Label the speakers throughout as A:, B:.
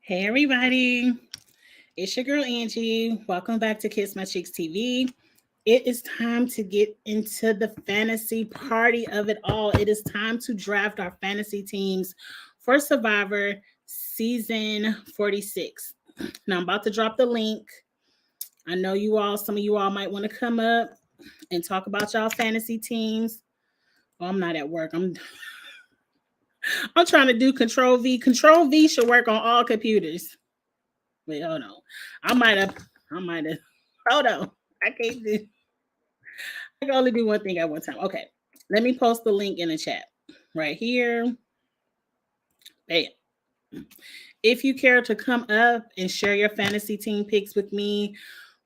A: Hey everybody, it's your girl Angie. Welcome back to Kiss My Cheeks TV. It is time to get into the fantasy party of it all. It is time to draft our fantasy teams for Survivor season 46. Now I'm about to drop the link. I know some of you all might want to come up and talk about y'all fantasy teams. Oh, I'm not at work. I'm trying to do Control V. Control V should work on all computers. Wait, hold on. I might have. Hold on. I can't do. I can only do one thing at one time. Okay. Let me post the link in the chat right here. Bam. If you care to come up and share your fantasy team picks with me,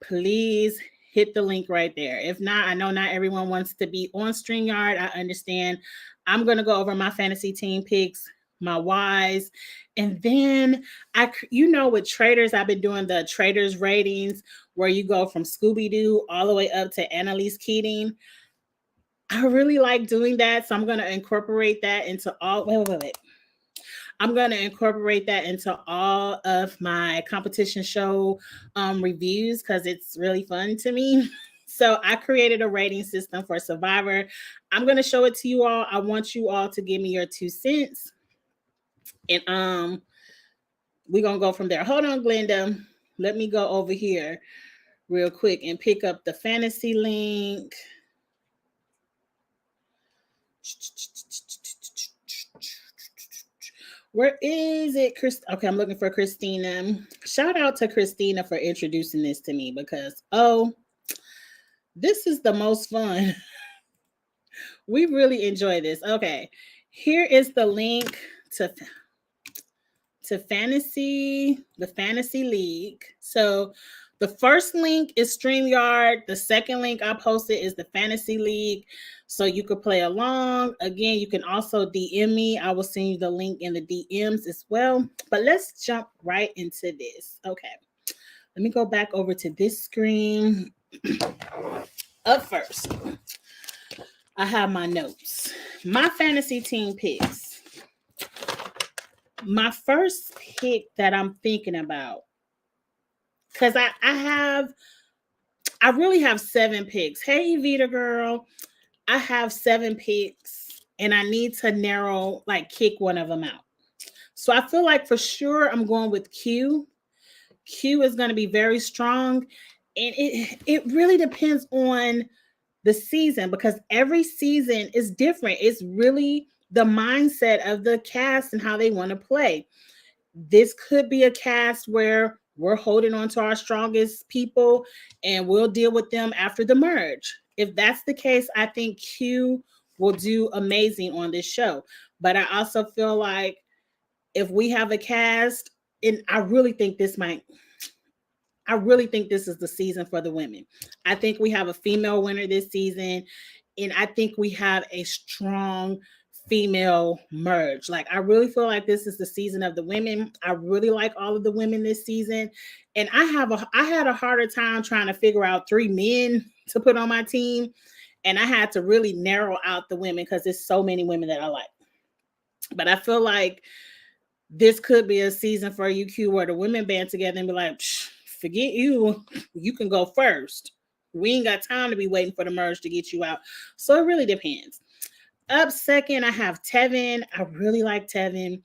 A: please hit the link right there. If not, I know not everyone wants to be on StreamYard. I understand. I'm going to go over my fantasy team picks, my whys, and then with traders, I've been doing the traders ratings where you go from Scooby Doo all the way up to Annalise Keating. I really like doing that, so I'm going to incorporate that into all. Wait. I'm going to incorporate that into all of my competition show reviews because it's really fun to me. So I created a rating system for Survivor. I'm going to show it to you all. I want you all to give me your 2 cents. And we're going to go from there. Hold on, Glenda. Let me go over here real quick and pick up the fantasy link. Where is it, Chris? Okay, I'm looking for Christina. Shout out to Christina for introducing this to me because, this is the most fun. We really enjoy this. Okay, here is the link to the Fantasy League. So the first link is StreamYard. The second link I posted is the Fantasy League. So you could play along. Again, you can also DM me. I will send you the link in the DMs as well. But let's jump right into this. Okay. Let me go back over to this screen. Up first, I have my notes. My fantasy team picks. My first pick that I'm thinking about, because I really have 7 picks. Hey, Vita girl, I have 7 picks and I need to kick one of them out. So I feel like for sure I'm going with Q. Q is going to be very strong. And it really depends on the season because every season is different. It's really the mindset of the cast and how they want to play. This could be a cast where we're holding on to our strongest people and we'll deal with them after the merge. If that's the case, I think Q will do amazing on this show. But I also feel like if we have a cast, and I really think this is the season for the women. I think we have a female winner this season, and I think we have a strong female merge. Like, I really feel like this is the season of the women. I really like all of the women this season. And I had a harder time trying to figure out 3 men to put on my team. And I had to really narrow out the women because there's so many women that I like. But I feel like this could be a season for UQ where the women band together and be like, forget you. You can go first. We ain't got time to be waiting for the merge to get you out. So it really depends. Up second, I have Tevin. I really like Tevin.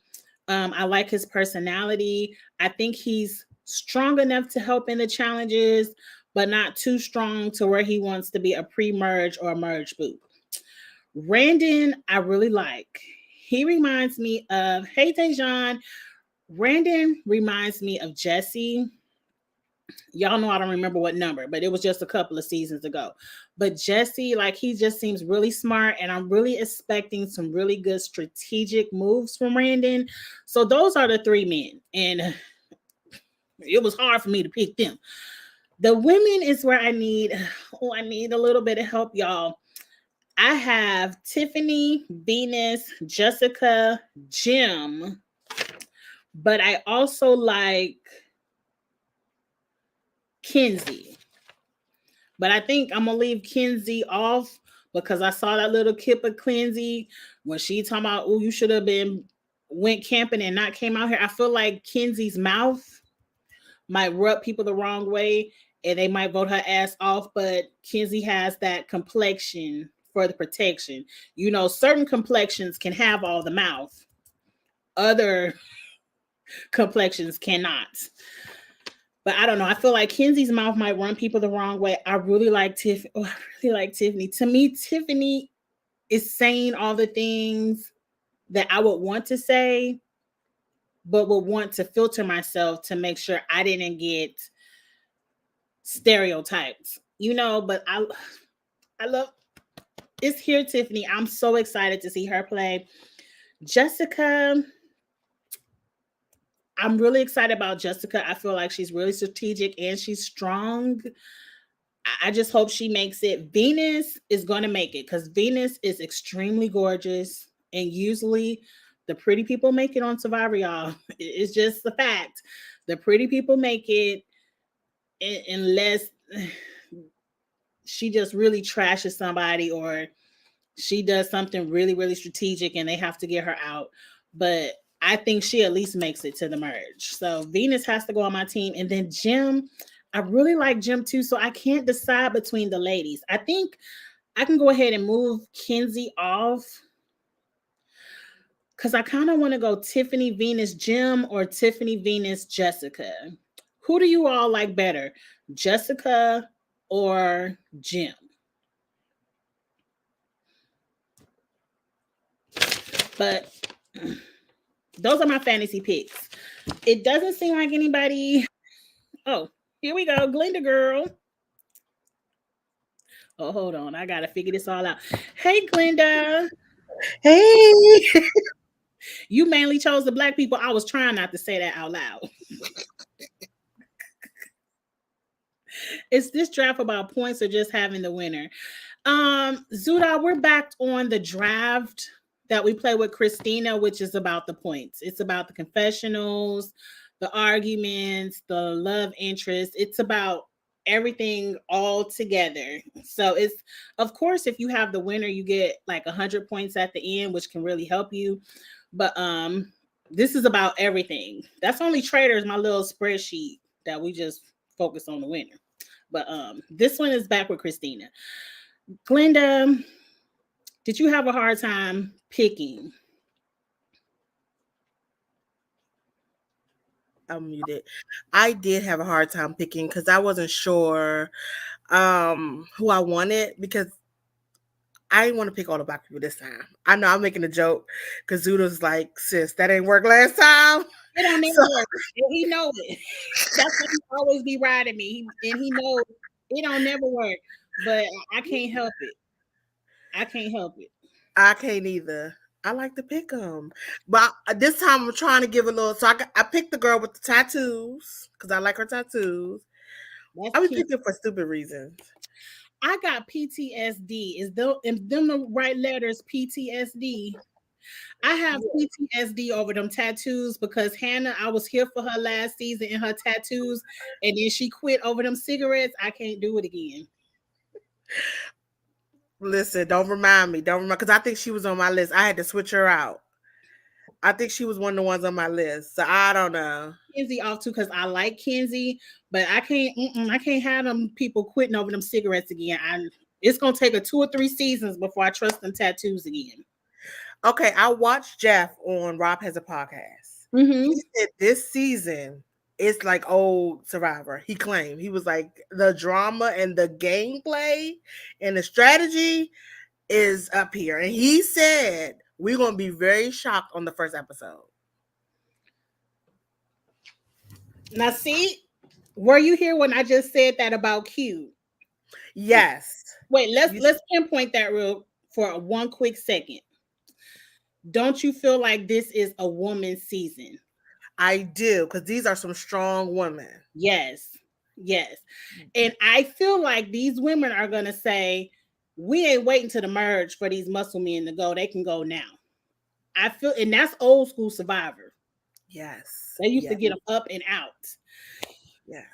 A: I like his personality. I think he's strong enough to help in the challenges, but not too strong to where he wants to be a pre-merge or a merge boot. Randon, I really like. He reminds me of, hey, Tejan. Randon reminds me of Jesse. Y'all know I don't remember what number, but it was just a couple of seasons ago. But Jesse, like, he just seems really smart, and I'm really expecting some really good strategic moves from Randon. So those are the 3 men, and it was hard for me to pick them. The women is where I need a little bit of help, y'all. I have Tiffany, Venus, Jessica, Jim, but I also like Kenzie. But I think I'm going to leave Kenzie off because I saw that little Kippa Kenzie when she talking about, oh, you should have been went camping and not came out here, I feel like Kenzie's mouth might rub people the wrong way and they might vote her ass off. But Kenzie has that complexion for the protection. You know, certain complexions can have all the mouth, other complexions cannot. But I don't know. I feel like Kenzie's mouth might run people the wrong way. I really like Tiff. Oh, I really like Tiffany. To me, Tiffany is saying all the things that I would want to say, but would want to filter myself to make sure I didn't get stereotypes, you know. But I love it's here, Tiffany. I'm so excited to see her play. Jessica, I'm really excited about Jessica. I feel like she's really strategic and she's strong. I just hope she makes it. Venus is going to make it because Venus is extremely gorgeous. And usually the pretty people make it on Survivor, y'all. It's just the fact. The pretty people make it unless she just really trashes somebody or she does something really, really strategic and they have to get her out. But I think she at least makes it to the merge. So Venus has to go on my team. And then Jim, I really like Jim too. So I can't decide between the ladies. I think I can go ahead and move Kenzie off because I kind of want to go Tiffany, Venus, Jim, or Tiffany, Venus, Jessica. Who do you all like better, Jessica or Jim? But those are my fantasy picks. It doesn't seem like anybody. Oh, here we go. Glenda girl. Oh, hold on. I got to figure this all out. Hey, Glenda.
B: Hey.
A: You mainly chose the black people. I was trying not to say that out loud. Is this draft about points or just having the winner? Zuda, we're back on the draft that we play with Christina, which is about the points. It's about the confessionals, the arguments, the love interest. It's about everything all together. So it's, of course, if you have the winner, you get like 100 points at the end, which can really help you. But this is about everything. That's only traders, my little spreadsheet that we just focus on the winner. But this one is back with Christina. Glenda, did you have a hard time picking?
B: I'm muted. I did have a hard time picking because I wasn't sure who I wanted because I didn't want to pick all the black people this time. I know I'm making a joke because Zuda's like, sis, that ain't work last time.
A: It don't never work. And he knows it. That's why he always be riding me. And he knows it don't never work. But I can't help it. I can't help it.
B: I can't either. I like to pick them, but this time I'm trying to give a little. So I picked the girl with the tattoos because I like her tattoos.
A: That's
B: I was
A: cute.
B: picking for stupid reasons.
A: I got PTSD. Is them the right letters? PTSD. I have PTSD over them tattoos because Hannah, I was here for her last season in her tattoos, and then she quit over them cigarettes. I can't do it again.
B: Listen, don't remind me. Don't remember because I think she was on my list. I had to switch her out. I think she was one of the ones on my list. So I don't know.
A: Kenzie off too because I like Kenzie, but I can't. I can't have them people quitting over them cigarettes again. It's gonna take a 2 or 3 seasons before I trust them tattoos again.
B: Okay, I watched Jeff on Rob Has a Podcast.
A: Mm-hmm.
B: He said this season it's like old Survivor. He claimed he was like the drama and the gameplay and the strategy is up here, and he said we're gonna be very shocked on the first episode.
A: Now, see, were you here when I just said that about Q?
B: Yes.
A: Wait, let's pinpoint that real for one quick second. Don't you feel like this is a woman's season?
B: I do, because these are some strong women.
A: Yes. Yes. And I feel like these women are gonna say, we ain't waiting to the merge for these muscle men to go. They can go now. I feel, and that's old school Survivor.
B: Yes.
A: They used to get them up and out.
B: Yes.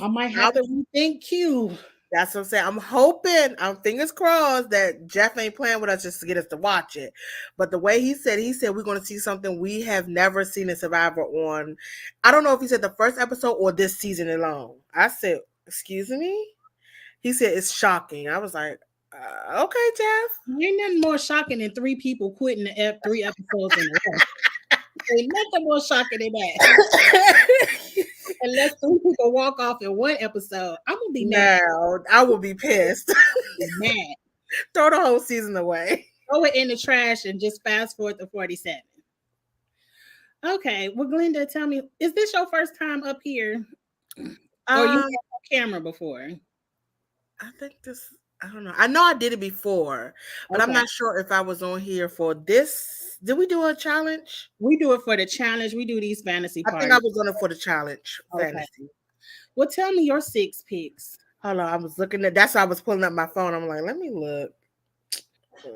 A: I might have to rethink Q.
B: That's what I'm saying. I'm hoping, I'm fingers crossed that Jeff ain't playing with us just to get us to watch it. But the way he said we're going to see something we have never seen in Survivor on. I don't know if he said the first episode or this season alone. I said, excuse me? He said it's shocking. I was like, okay, Jeff.
A: Ain't nothing more shocking than 3 people quitting the 3 episodes in a row. Ain't nothing more shocking than that. Unless 3 people walk off in one episode, I'm gonna be mad.
B: No, I will be pissed.
A: Mad.
B: Throw the whole season away.
A: Throw it in the trash and just fast forward to 47. Okay, well, Glenda, tell me, is this your first time up here, or you had on camera before?
B: I think this. I don't know. I know I did it before, but
A: Okay.
B: I'm not sure if I was on here for this. Did we do a challenge?
A: We do it for the challenge. We do these fantasy parties.
B: I think I was on it for the challenge fantasy.
A: Well, tell me your 6 picks.
B: Hold on, I was looking at. That's why I was pulling up my phone. I'm like, let me look.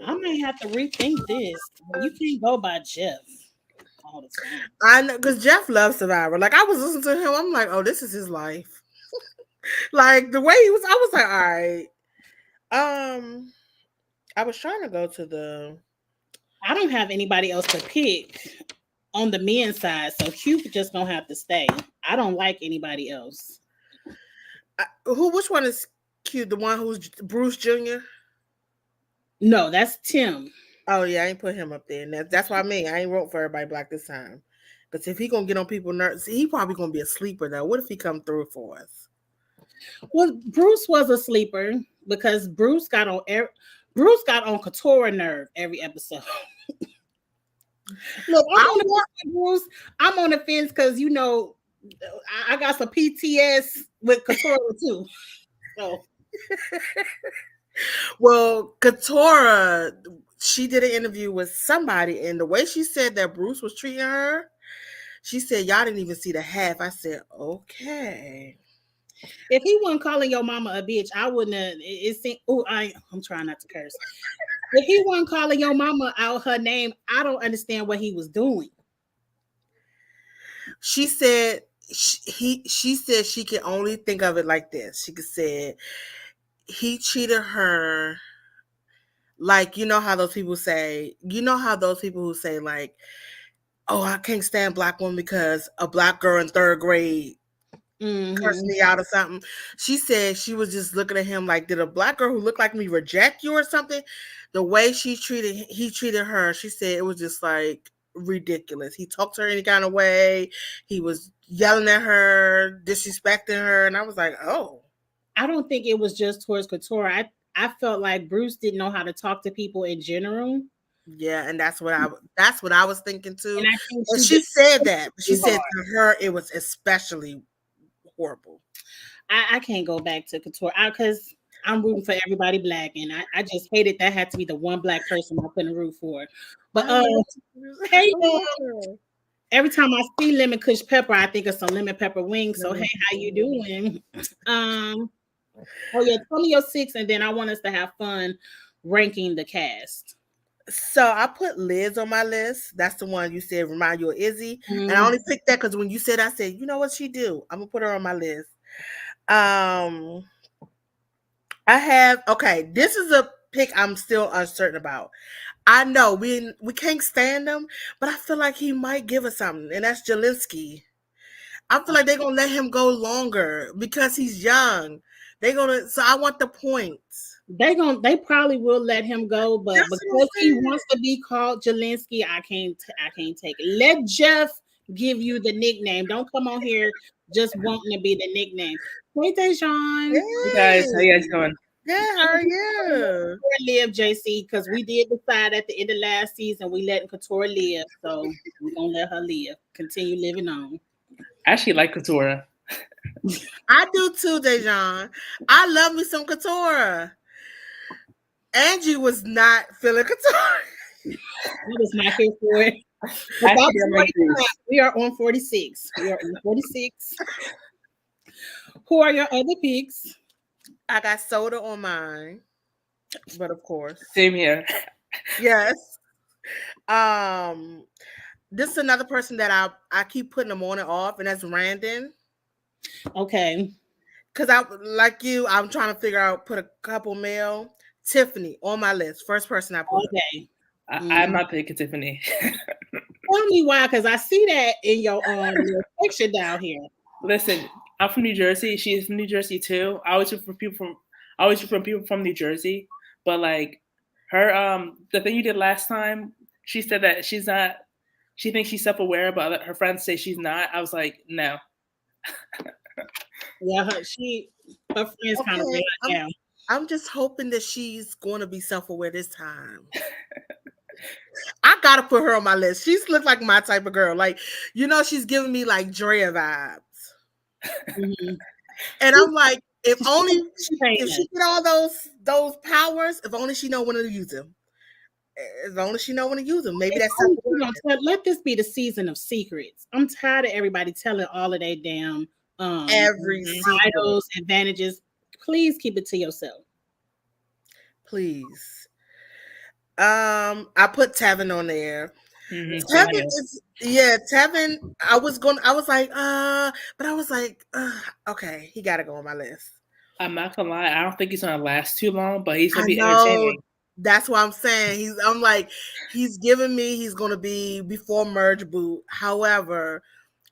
A: I might have to rethink this. You can't go by Jeff all the time.
B: I know, because Jeff loves Survivor. Like I was listening to him, I'm like, oh, this is his life. Like the way he was, I was like, all right. I was trying to go to the.
A: I don't have anybody else to pick on the men's side, so Q just gonna have to stay. I don't like anybody else.
B: Which one is Q? The one who's Bruce Jr.?
A: No, that's Tim.
B: Oh yeah, I ain't put him up there. And that's what I mean. I ain't wrote for everybody black this time. Because if he gonna get on people's nerves, he probably gonna be a sleeper though. What if he come through for us?
A: Well, Bruce was a sleeper because Bruce got on Katora nerve every episode. Look, I'm on the fence because you know I got some PTS with Katora too. So
B: well, Katora, she did an interview with somebody, and the way she said that Bruce was treating her, she said, y'all didn't even see the half. I said, okay.
A: If he wasn't calling your mama a bitch, I wouldn't have. I'm trying not to curse. If he wasn't calling your mama out her name, I don't understand what he was doing.
B: She said she said she can only think of it like this. She could say he cheated her. Like, you know how those people who say like, oh, I can't stand black women because a black girl in 3rd grade cursed me out or something. She said she was just looking at him like, did a black girl who looked like me reject you or something? The way he treated her, she said it was just like ridiculous. He talked to her any kind of way. He was yelling at her, disrespecting her, and I was like, oh.
A: I don't think it was just towards Katora. I felt like Bruce didn't know how to talk to people in general.
B: Yeah, and that's what I was thinking too.
A: And
B: she said that. She said to her it was especially horrible.
A: I can't go back to Couture because I'm rooting for everybody black, and I just hated that had to be the one black person I couldn't root for. But hey, every time I see lemon kush pepper, I think of some lemon pepper wings. So hey, how you doing? Oh yeah, tell me your 6, and then I want us to have fun ranking the cast.
B: So I put Liz on my list. That's the one you said remind you of Izzy. And I only picked that because when you said, I said, you know what she do? I'm gonna put her on my list. I have this is a pick I'm still uncertain about. I know we can't stand him, but I feel like he might give us something, and that's Jelinski. I feel like they're gonna let him go longer because he's young. So I want the points.
A: They probably will let him go, but because he wants to be called Jelinski, I can't take it. Let Jeff give you the nickname. Don't come on here just wanting to be the nickname. Hey, Dejan.
C: Hey guys, how you guys doing?
B: Yeah, how are you?
A: Live, JC, because we did decide at the end of last season we letting Couture live, so we're gonna let her live, continue living on.
C: I actually like Couture.
B: I do too, Dejan. I love me some Couture. Angie was not feeling Couture.
A: I was not here for it. We are on 46. We are on 46. Who are your other picks?
B: I got Soda on mine, but of course,
C: same here.
B: Yes. This is another person that I keep putting them on and off, and that's Randon.
A: Okay.
B: because I like you, I'm trying to figure out, put a couple male. Tiffany on my list. First person I put.
A: Okay.
C: I'm not picking Tiffany.
A: Tell me why, because I see that in your little picture down here.
C: Listen, I'm from New Jersey. She's from New Jersey too. I always root for people from New Jersey. But like her, the thing you did last time, she said that she's not. She thinks she's self-aware, but her friends say she's not. I was like, no.
A: Yeah, her friends kind of real down.
B: I'm just hoping that she's going to be self-aware this time. I gotta put her on my list. She's looked like my type of girl. Like, she's giving me like Drea vibes. Mm-hmm. And I'm like, if she get all those powers, if only she know when to use them. As long as she know when to use them, maybe that's something.
A: Let this be the season of secrets. I'm tired of everybody telling all of their damn
B: every
A: titles, advantages. Please keep it to yourself.
B: Please. I put Tevin on there. Tevin. I was like, okay, he got to go on my list.
C: I'm not gonna lie, I don't think he's gonna last too long, but he's gonna be entertaining.
B: That's what I'm saying. He's giving me, he's gonna be before Merge Boot. However,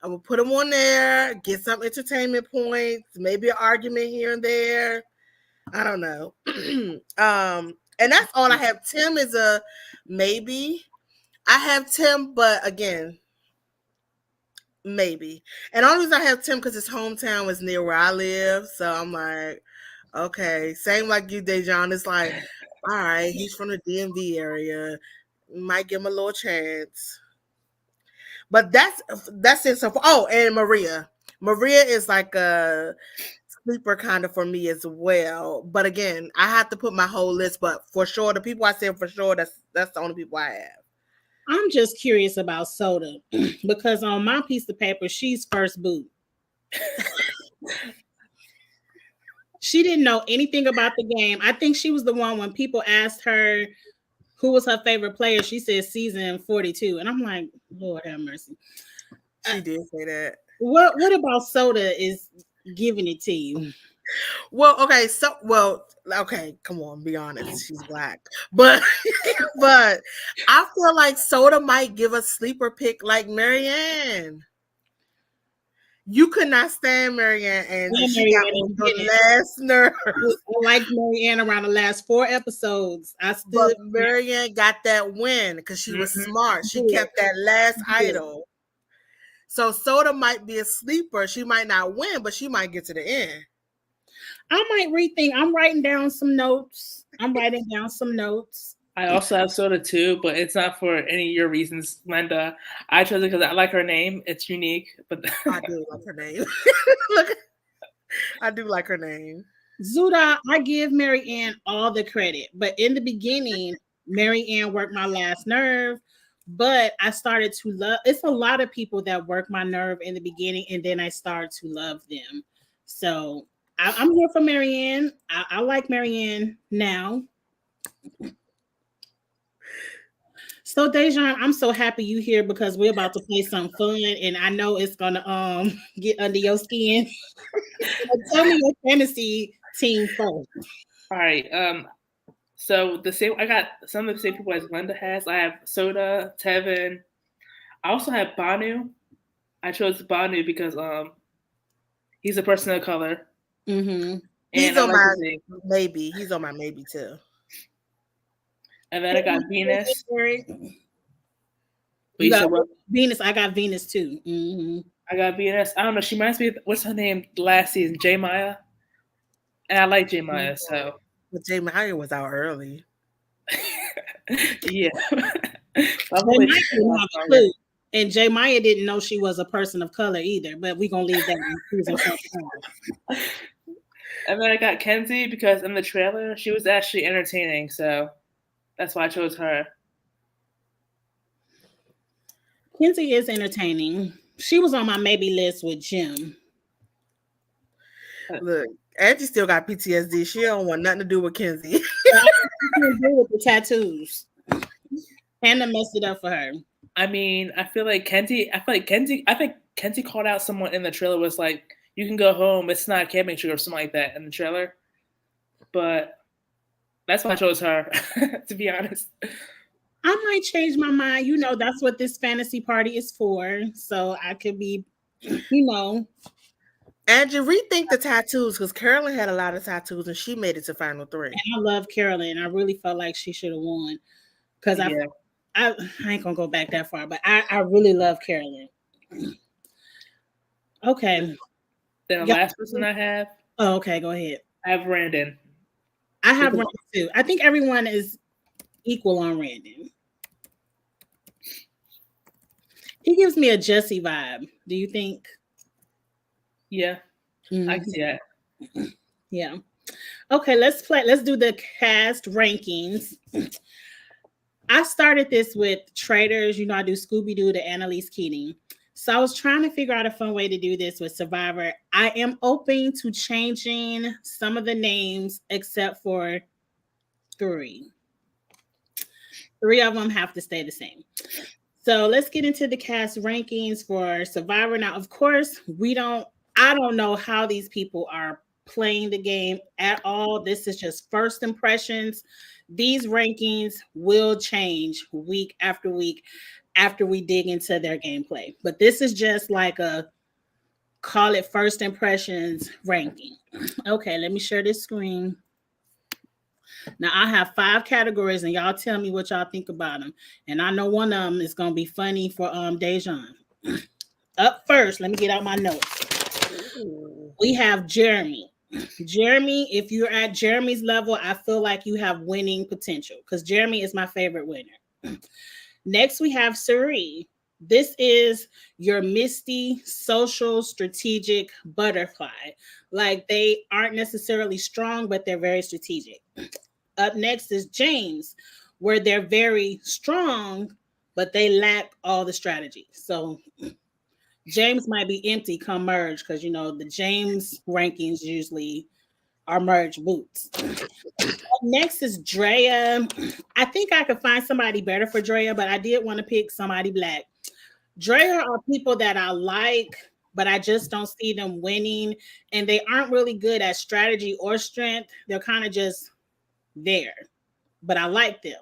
B: I will put him on there, get some entertainment points, maybe an argument here and there. I don't know. And that's all I have. Tim is a maybe. I have Tim, but again, maybe. And the only reason I have Tim because his hometown is near where I live. So I'm like, okay. Same like you, Dejan. It's like, all right, he's from the DMV area. Might give him a little chance. But that's it so far. Oh, and Maria. Maria is like a sleeper kind of for me as well. But again, I have to put my whole list. But for sure, the people I said for sure, that's the only people I have.
A: I'm just curious about Soda because on my piece of paper, she's first boot. She didn't know anything about the game. I think she was the one when people asked her who was her favorite player. She said season 42. And I'm like, Lord have mercy.
B: She did say that.
A: What about Soda is giving it to you?
B: Well, okay, come on, be honest. She's black. But I feel like Soda might give a sleeper pick like Marianne. You could not stand Marianne, and she got on the last nerve.
A: I like Marianne around the last 4 episodes.
B: But Marianne got that win because she was smart. She kept that last idol. So Soda might be a sleeper. She might not win, but she might get to the end.
A: I might rethink. I'm writing down some notes.
C: I also have Soda too, but it's not for any of your reasons, Linda. I chose it because I like her name. It's unique. But
B: I do like her name. I do like her name.
A: Zuda, I give Marianne all the credit. But in the beginning, Marianne worked my last nerve. But I started to love. It's a lot of people that work my nerve in the beginning, and then I started to love them. So I'm here for Marianne. I like Marianne now. So Dejan, I'm so happy you here because we're about to play some fun, and I know it's gonna get under your skin. Tell me your fantasy team first.
C: All right. So I got some of the same people as Linda has. I have Soda, Tevin. I also have Banu. I chose Banu because he's a person of color.
A: Mm-hmm.
B: He's on my maybe. He's on my maybe too.
C: And then I got Venus.
A: Venus. I got Venus too. Mm-hmm.
C: I got Venus. I don't know. She reminds me of, what's her name last season? J Maya. And I like J Maya, so.
B: But J Maya was out early.
C: Yeah.
A: And J Maya didn't know she was a person of color either, but we're going to leave that in season 4.
C: And then I got Kenzie because in the trailer, she was actually entertaining, so that's why I chose her.
A: Kenzie is entertaining. She was on my maybe list with Jim.
B: Look, Angie still got PTSD. She don't want nothing to do with Kenzie.
A: With the tattoos. Hannah messed it up for her.
C: I mean, I think Kenzie called out someone in the trailer was like, you can go home. It's not camping trip or something like that in the trailer. But that's why I chose her, to be honest.
A: I might change my mind. You know, that's what this fantasy party is for. So I could be, you know.
B: Angie, rethink the tattoos because Carolyn had a lot of tattoos and she made it to final 3.
A: And I love Carolyn. I really felt like she should have won. Because
C: Yeah.
A: I ain't gonna go back that far, but I really love Carolyn. Okay.
C: Then the last person I have.
A: Oh, okay, go ahead.
C: I have Randon.
A: I have Randon too. I think everyone is equal on Randon. He gives me a Jesse vibe. Do you think?
C: Yeah, I can see that.
A: Yeah. Okay, let's do the cast rankings. I started this with Traitors. You know, I do Scooby-Doo to Annalise Keating. So I was trying to figure out a fun way to do this with Survivor. I am open to changing some of the names except for 3. 3 of them have to stay the same. So let's get into the cast rankings for Survivor. Now, of course, I don't know how these people are playing the game at all. This is just first impressions. These rankings will change week after week after we dig into their gameplay. But this is just like a call it first impressions ranking. Okay, let me share this screen. Now I have 5 categories and y'all tell me what y'all think about them. And I know one of them is going to be funny for Dejan. Up first, let me get out my notes. We have Jeremy. Jeremy, if you're at Jeremy's level, I feel like you have winning potential because Jeremy is my favorite winner. Next, we have Cirie. This is your Misty, social, strategic butterfly. Like they aren't necessarily strong, but they're very strategic. Up next is James, where they're very strong, but they lack all the strategy. So James might be empty come merge because, you know, the James rankings usually are merge boots. Next is Drea. I think I could find somebody better for Drea, but I did want to pick somebody black. Drea are people that I like, but I just don't see them winning, and they aren't really good at strategy or strength. They're kind of just there, but I like them.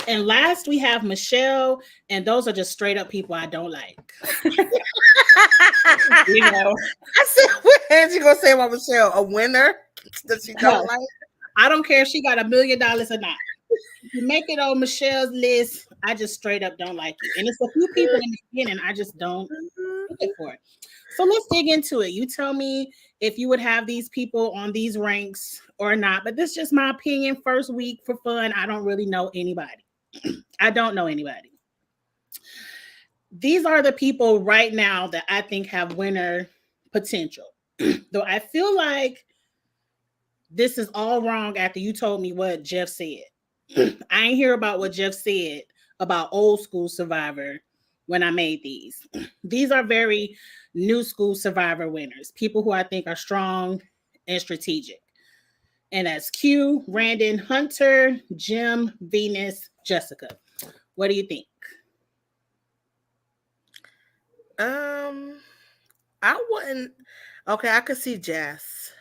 A: And last, we have Michelle, and those are just straight up people I don't like.
B: You know, I said, what is you gonna say about Michelle? A winner that she don't like?
A: I don't care if she got $1 million or not. If you make it on Michelle's list, I just straight up don't like you. And it's a few people in the beginning, I just don't pick for it. So let's dig into it. You tell me if you would have these people on these ranks or not. But this is just my opinion. First week for fun. I don't really know anybody. I don't know anybody. These are the people right now that I think have winner potential. Though I feel like this is all wrong after you told me what Jeff said. I ain't hear about what Jeff said about old school Survivor when I made these. These are very new school Survivor winners, people who I think are strong and strategic. And that's Q, Randon, Hunter, Jim, Venus, Jessica. What do you think?
B: I wouldn't. Okay, I could see Jess.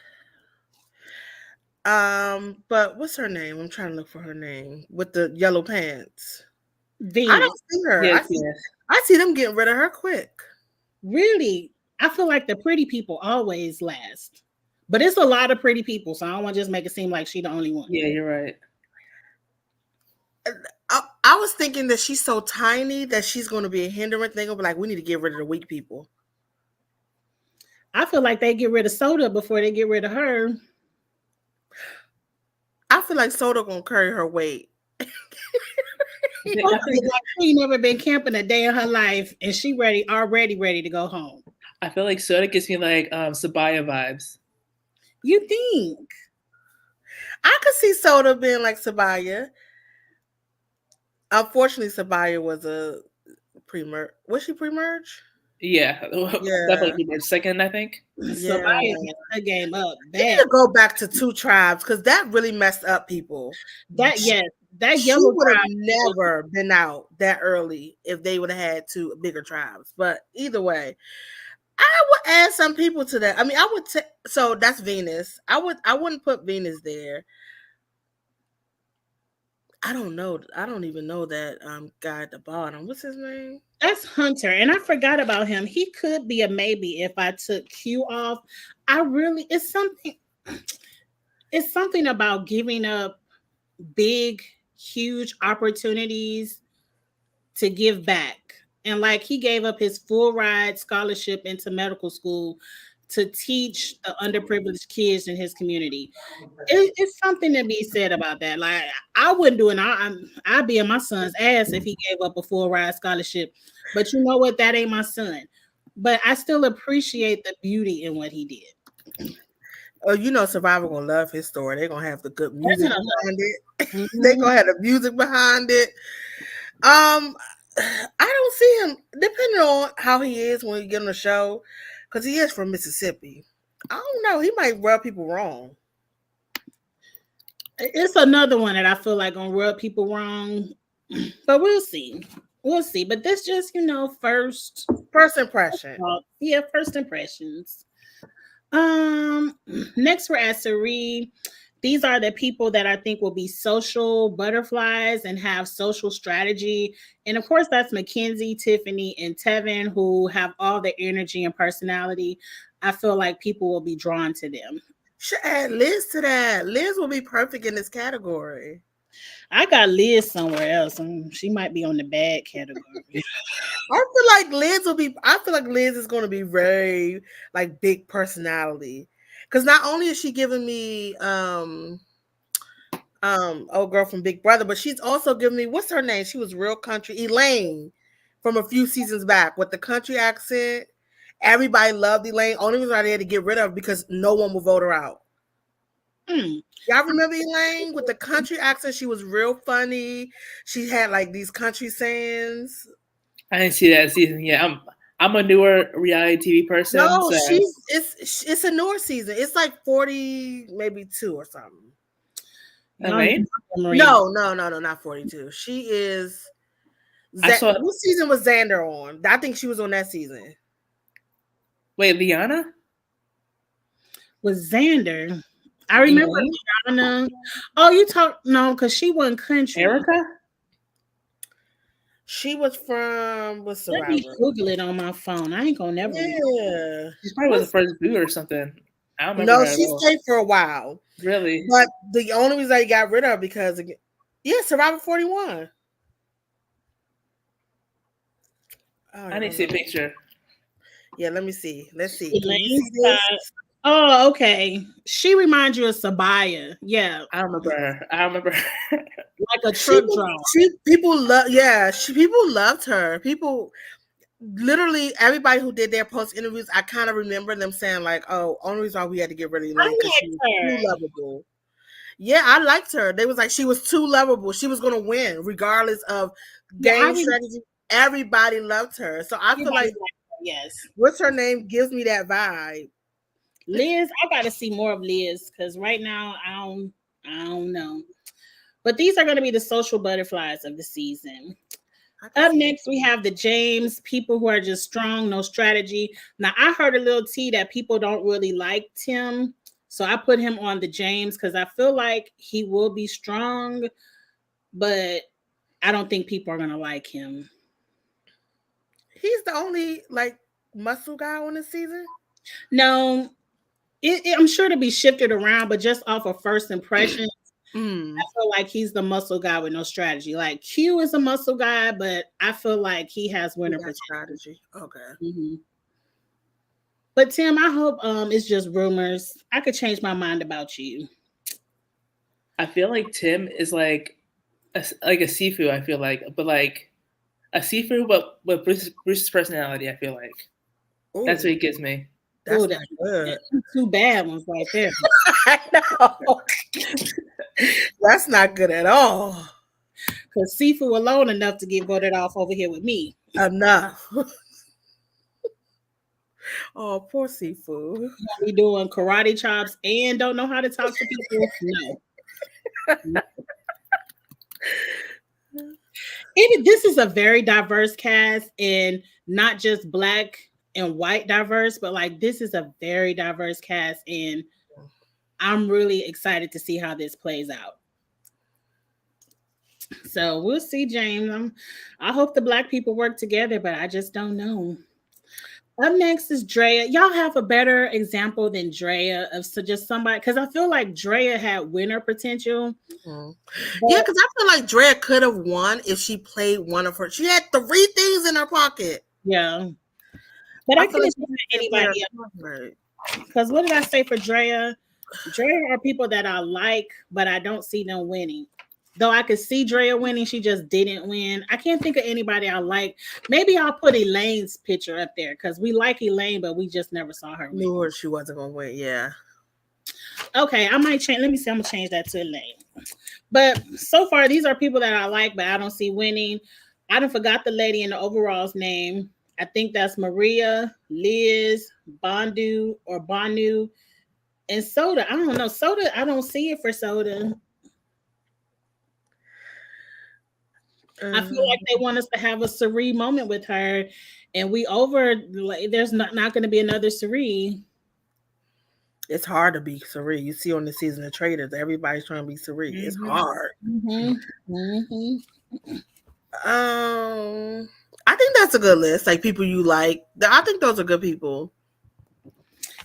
B: But what's her name? I'm trying to look for her name with the yellow pants.
A: Venus.
B: I don't see her.
C: Yes,
B: I see them getting rid of her quick.
A: Really? I feel like the pretty people always last. But it's a lot of pretty people, so I don't want to just make it seem like she's the only one.
C: Yeah, you're right.
B: I was thinking that she's so tiny that she's going to be a hindrance. They're going to be like, we need to get rid of the weak people.
A: I feel like they get rid of Soda before they get rid of her.
B: I feel like Soda going to carry her weight.
A: She never been camping a day in her life, and she already ready to go home.
C: I feel like Soda gives me like Sabaya vibes.
A: You think?
B: I could see Soda being like Sabaya. Unfortunately, Sabaya was a pre-merge. Was she pre-merge?
C: Yeah, definitely pre-merge. Second, I think.
A: Yeah. Sabaya messed her game up.
B: They need to go back to 2 tribes because that really messed up people.
A: That yellow
B: would have never been out that early if they would have had 2 bigger tribes. But either way, I would add some people to that. I mean, I would so that's Venus. I wouldn't put Venus there. I don't know. I don't even know that guy at the bottom. What's his name?
A: That's Hunter, and I forgot about him. He could be a maybe if I took Q off. It's something. It's something about giving up big, huge opportunities to give back. And like he gave up his full ride scholarship into medical school to teach the underprivileged kids in his community. It's something to be said about that. Like I wouldn't do it. I'd be in my son's ass if he gave up a full ride scholarship. But you know what? That ain't my son. But I still appreciate the beauty in what he did.
B: Oh, you know, Survivor gonna love his story. They're gonna have the good music behind it.
A: Mm-hmm.
B: They're gonna have the music behind it. I don't see him, depending on how he is when you get on the show, because he is from Mississippi. I don't know. He might rub people wrong.
A: It's another one that I feel like gonna rub people wrong, but we'll see. We'll see. But this just, first
B: impression.
A: Yeah, first impressions. Next we're at Sari. These are the people that I think will be social butterflies and have social strategy. And of course, that's Mackenzie, Tiffany, and Tevin, who have all the energy and personality. I feel like people will be drawn to them.
B: Should add Liz to that. Liz will be perfect in this category.
A: I got Liz somewhere else. She might be on the bad category.
B: I feel like Liz is going to be very like big personality. Because not only is she giving me old girl from Big Brother, but she's also giving me, what's her name? She was real country, Elaine from a few seasons back with the country accent. Everybody loved Elaine. Only reason I had to get rid of her because no one will vote her out. Y'all remember Elaine with the country accent? She was real funny. She had like these country sayings.
C: I didn't see that season yet. I'm a newer reality TV person.
B: No,
C: so.
B: it's a newer season. It's like 40, maybe 2 or something.
C: Elaine?
B: No, not 42. She is. What season was Xander on? I think she was on that season.
C: Wait, Liana?
A: Was Xander? I remember Liana. Oh, because she wasn't country.
C: Erica?
B: She was from Survivor.
A: Let me Google it on my phone. I ain't gonna never.
B: Yeah,
C: she probably was the first boo or something. I don't remember.
B: No, she stayed for a while.
C: Really?
B: But the only reason I got rid of her because, Survivor 41.
C: I need to see a picture.
B: Yeah, let me see. Let's see.
A: Oh, okay. She reminds you of Sabaya. Yeah.
C: I remember her.
A: Like a truck driver.
B: People loved her. People, literally everybody who did their post interviews, I kind of remember them saying like, "Oh, only reason why we had to get rid of Elaine because she was too lovable." Yeah, I liked her. They was like, she was too lovable. She was gonna win regardless of game strategy. Everybody loved her, so I feel like
A: yes,
B: what's her name gives me that vibe.
A: Liz, I got to see more of Liz because right now I don't know. But these are going to be the social butterflies of the season. Up next, we have the James, people who are just strong, no strategy. Now, I heard a little tea that people don't really like Tim. So I put him on the James because I feel like he will be strong, but I don't think people are going to like him.
B: He's the only like muscle guy on this season?
A: No, I'm sure to be shifted around, but just off of first impression, I feel like he's the muscle guy with no strategy. Like Q is a muscle guy, but I feel like he has winner
B: strategy. Okay.
A: Mm-hmm. But Tim, I hope it's just rumors. I could change my mind about you.
C: I feel like Tim is like a Sifu. I feel like, but like a Sifu, but with Bruce's personality. I feel like that's what he gives me.
B: That's not good.
A: Two bad ones right there.
B: I know. That's not good at all.
A: Because Sifu alone enough to get voted off over here with me.
B: Enough. Oh, poor Sifu.
A: We doing karate chops and don't know how to talk to people? No. Even this is a very diverse cast and not just Black and white diverse, but like this is a very diverse cast, and I'm really excited to see how this plays out. So we'll see, James. I hope the black people work together, but I just don't know. Up next is Drea. Y'all have a better example than Drea of just somebody, because I feel like Drea had winner potential.
B: Yeah, because I feel like Drea could have won if she played one of her. She had 3 things in her pocket.
A: Yeah, but I couldn't say anybody else. Because what did I say for Drea? Drea are people that I like, but I don't see them winning. Though I could see Drea winning, she just didn't win. I can't think of anybody I like. Maybe I'll put Elaine's picture up there because we like Elaine, but we just never saw her win.
B: Knew her she wasn't gonna win. Yeah.
A: Okay, I might change. Let me see. I'm gonna change that to Elaine. But so far, these are people that I like, but I don't see winning. I done forgot the lady in the overall's name. I think that's Maria, Liz, Bonu, and Soda. I don't know. Soda, I don't see it for Soda. I feel like they want us to have a Cirie moment with her, and we over. Like, there's not going to be another Cirie.
B: It's hard to be Cirie. You see on the season of Traitors, everybody's trying to be Cirie. It's hard. I think that's a good list. Like people you like. I think those are good people.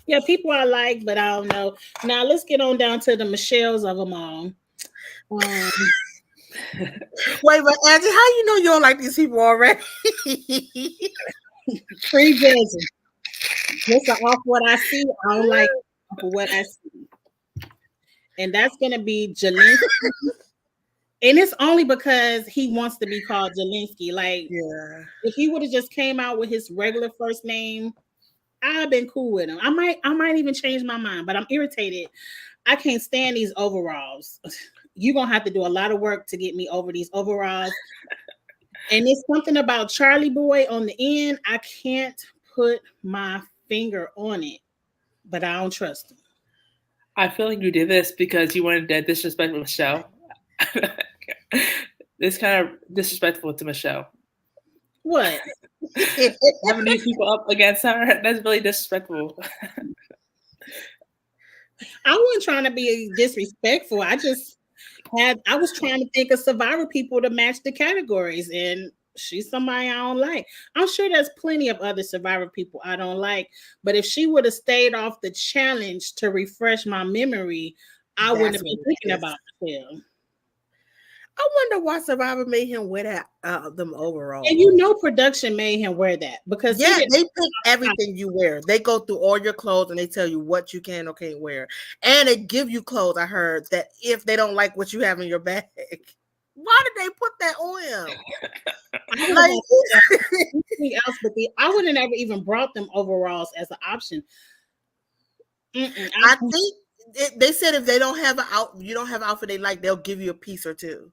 A: Yeah, people I like, but I don't know. Now let's get on down to the Michelles of them all.
B: Wait, but Angie, how you know you don't like these people already?
A: Free vision. Just off what I see, I don't like what I see. And that's gonna be Jelinsky. And it's only because he wants to be called Jelinsky. Like,
B: yeah,
A: if he would have just came out with his regular first name, I've been cool with him. I might even change my mind, but I'm irritated. I can't stand these overalls. You're gonna have to do a lot of work to get me over these overalls. And it's something about Charlie Boy on the end. I can't put my finger on it, but I don't trust him.
C: I feel like you did this because you wanted to disrespect Michelle. It's kind of disrespectful to Michelle.
A: What?
C: Having these people up against her, that's really disrespectful.
A: I wasn't trying to be disrespectful. I was trying to think of Survivor people to match the categories, and she's somebody I don't like. I'm sure there's plenty of other Survivor people I don't like, but if she would have stayed off the challenge to refresh my memory, I wouldn't have been thinking about Michelle.
B: I wonder why Survivor made him wear that them overalls.
A: And you know, production made him wear that because
B: they pick everything you wear. They go through all your clothes and they tell you what you can or can't wear, and they give you clothes. I heard that if they don't like what you have in your bag, why did they put that on him?
A: I would have never even brought them overalls as an option.
B: I think they said if they don't have you don't have an outfit they like, they'll give you a piece or two.